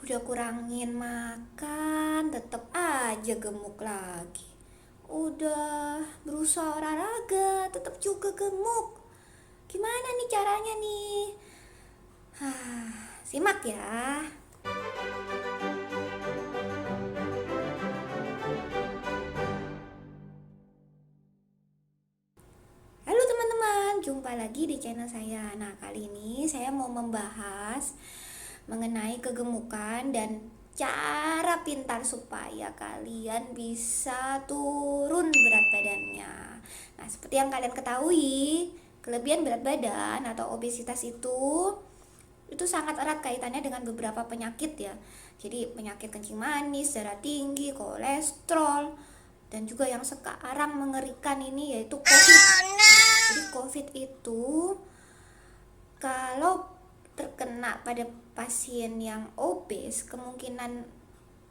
Udah kurangin makan, tetep aja gemuk lagi. Udah berusaha olahraga, tetep juga gemuk. Gimana nih caranya nih? Simak ya. Halo teman-teman, jumpa lagi di channel saya. Nah, kali ini saya mau membahas mengenai kegemukan dan cara pintar supaya kalian bisa turun berat badannya. Nah, seperti yang kalian ketahui, kelebihan berat badan atau obesitas itu sangat erat kaitannya dengan beberapa penyakit ya. Jadi penyakit kencing manis, darah tinggi, kolesterol, dan juga yang sekarang mengerikan ini yaitu COVID. Jadi COVID itu kalau terkena pada pasien yang obes, kemungkinan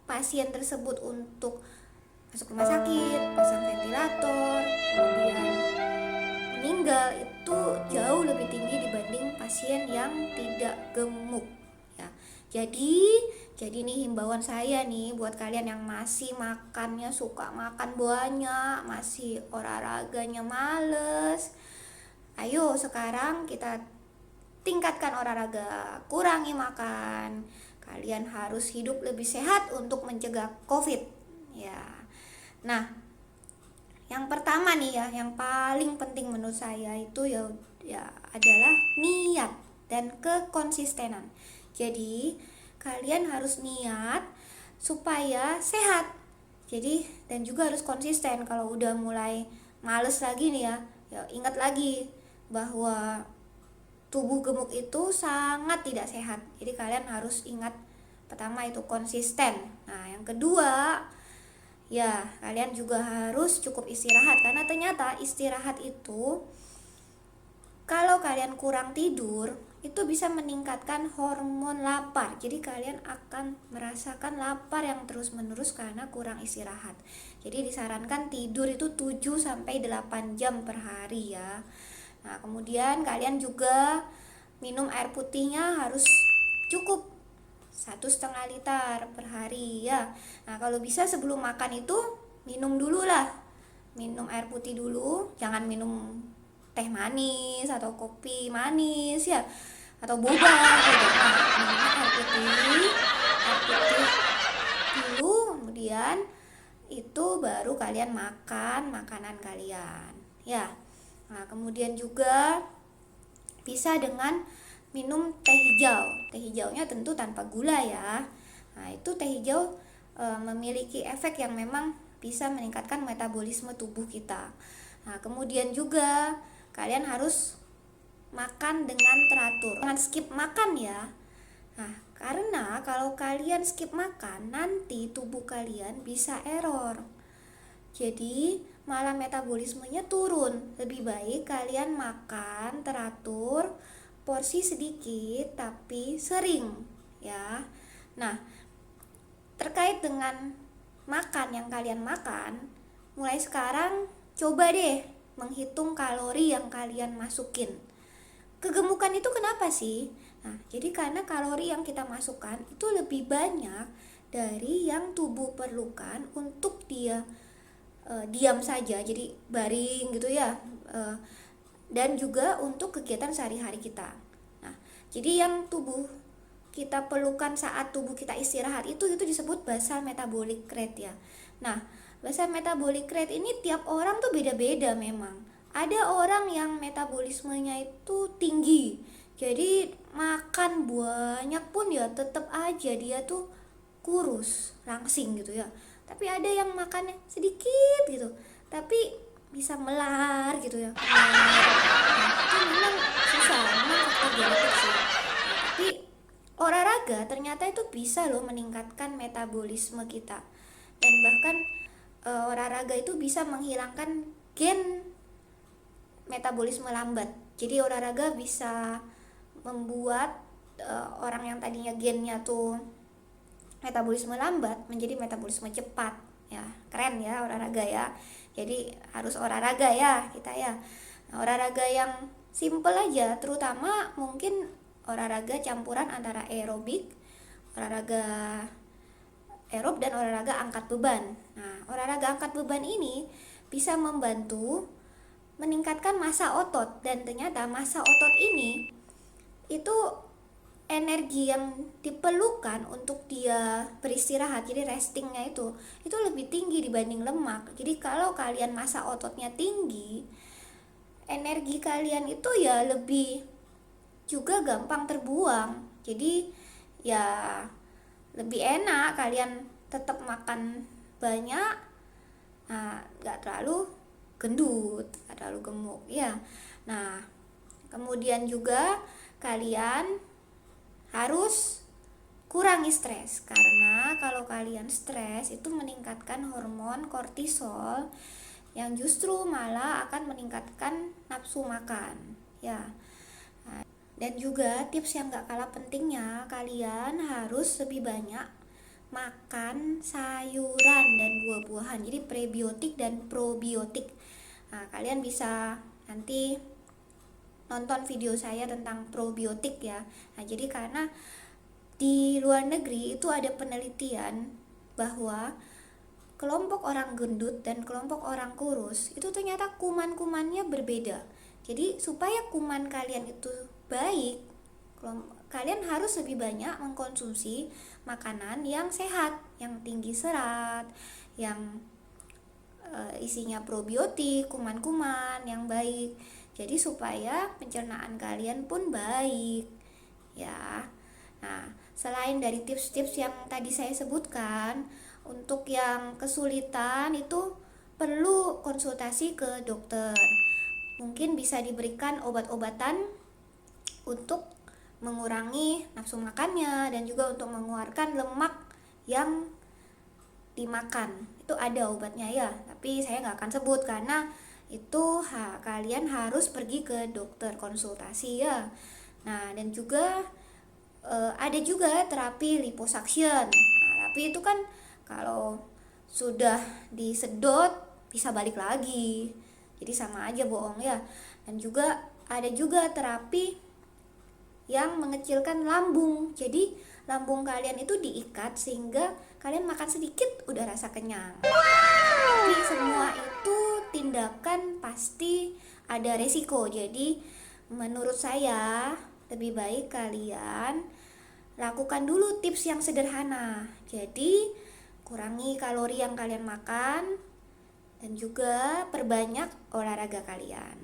pasien tersebut untuk masuk rumah sakit, pasang ventilator, kemudian meninggal itu jauh lebih tinggi dibanding pasien yang tidak gemuk ya. Jadi nih himbauan saya nih buat kalian yang masih makannya suka makan banyak, masih olahraganya males. Ayo sekarang kita tingkatkan olahraga, kurangi makan. Kalian harus hidup lebih sehat untuk mencegah COVID ya. Nah, yang pertama nih ya, yang paling penting menurut saya itu ya adalah niat dan kekonsistenan. Jadi, kalian harus niat supaya sehat. Jadi, dan juga harus konsisten. Kalau udah mulai males lagi nih ya ingat lagi bahwa tubuh gemuk itu sangat tidak sehat. Jadi kalian harus ingat, pertama itu konsisten. Nah, yang kedua, ya kalian juga harus cukup istirahat. Karena ternyata istirahat itu, kalau kalian kurang tidur, itu bisa meningkatkan hormon lapar. Jadi kalian akan merasakan lapar yang terus-menerus karena kurang istirahat. Jadi disarankan tidur itu 7-8 jam per hari ya. Nah, kemudian kalian juga minum air putihnya harus cukup 1,5 liter per hari ya. Nah, kalau bisa sebelum makan itu minum dulu lah, minum air putih dulu, jangan minum teh manis atau kopi manis ya, atau boba. Minum air putih dulu, kemudian itu baru kalian makan makanan kalian ya. Nah, kemudian juga bisa dengan minum teh hijau. Teh hijaunya tentu tanpa gula ya. Nah, itu teh hijau memiliki efek yang memang bisa meningkatkan metabolisme tubuh kita. Nah, kemudian juga kalian harus makan dengan teratur. Jangan skip makan ya. Nah, karena kalau kalian skip makan, nanti tubuh kalian bisa error. Jadi malah metabolismenya turun. Lebih baik kalian makan teratur, porsi sedikit tapi sering ya. Nah, terkait dengan makan yang kalian makan, mulai sekarang coba deh menghitung kalori yang kalian masukin. Kegemukan itu kenapa sih? Nah, jadi karena kalori yang kita masukkan itu lebih banyak dari yang tubuh perlukan untuk dia diam saja, jadi baring gitu ya, dan juga untuk kegiatan sehari-hari kita. Nah, jadi yang tubuh kita perlukan saat tubuh kita istirahat itu disebut basal metabolic rate ya. Nah, basal metabolic rate ini tiap orang tuh beda-beda memang. Ada orang yang metabolismenya itu tinggi, jadi makan banyak pun ya tetap aja dia tuh kurus, langsing gitu ya. Tapi ada yang makannya sedikit gitu, tapi bisa melar gitu ya. Nah, itu memang susah, memang faktor genetik sih. Tapi olahraga ternyata itu bisa loh meningkatkan metabolisme kita. Dan bahkan olahraga itu bisa menghilangkan gen metabolisme lambat. Jadi olahraga bisa membuat orang yang tadinya gennya tuh metabolisme lambat menjadi metabolisme cepat ya. Keren ya olahraga ya. Jadi harus olahraga ya kita ya. Nah, olahraga yang simple aja, terutama mungkin olahraga campuran antara aerobik olahraga aerob dan olahraga angkat beban. Nah, olahraga angkat beban ini bisa membantu meningkatkan massa otot, dan ternyata massa otot ini itu energi yang diperlukan untuk dia beristirahat, jadi restingnya itu lebih tinggi dibanding lemak. Jadi kalau kalian massa ototnya tinggi, energi kalian itu ya lebih juga gampang terbuang. Jadi ya lebih enak kalian tetap makan banyak, nggak terlalu gendut, nggak terlalu gemuk ya. Nah, kemudian juga kalian harus kurangi stres, karena kalau kalian stres itu meningkatkan hormon kortisol yang justru malah akan meningkatkan nafsu makan ya. Dan juga tips yang gak kalah pentingnya, kalian harus lebih banyak makan sayuran dan buah-buahan, jadi prebiotik dan probiotik. Nah, kalian bisa nanti nonton video saya tentang probiotik ya. Nah, jadi karena di luar negeri itu ada penelitian bahwa kelompok orang gendut dan kelompok orang kurus itu ternyata kuman-kumannya berbeda. Jadi supaya kuman kalian itu baik, kalian harus lebih banyak mengkonsumsi makanan yang sehat, yang tinggi serat, yang isinya probiotik, kuman-kuman yang baik. Jadi supaya pencernaan kalian pun baik ya. Nah, selain dari tips-tips yang tadi saya sebutkan, untuk yang kesulitan itu perlu konsultasi ke dokter. Mungkin bisa diberikan obat-obatan untuk mengurangi nafsu makannya dan juga untuk mengeluarkan lemak yang dimakan. Itu ada obatnya ya, tapi saya nggak akan sebut karena itu kalian harus pergi ke dokter konsultasi ya. Nah, dan juga ada juga terapi liposuction. Nah, tapi itu kan kalau sudah disedot bisa balik lagi, jadi sama aja bohong ya. Dan juga ada juga terapi yang mengecilkan lambung, jadi lambung kalian itu diikat sehingga kalian makan sedikit udah rasa kenyang. Tapi semua itu tindakan pasti ada resiko, jadi menurut saya lebih baik kalian lakukan dulu tips yang sederhana. Jadi kurangi kalori yang kalian makan dan juga perbanyak olahraga kalian.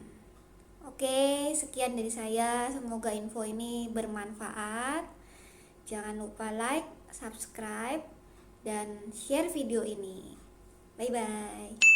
Oke, sekian dari saya. Semoga info ini bermanfaat. Jangan lupa like, subscribe, dan share video ini. Bye-bye.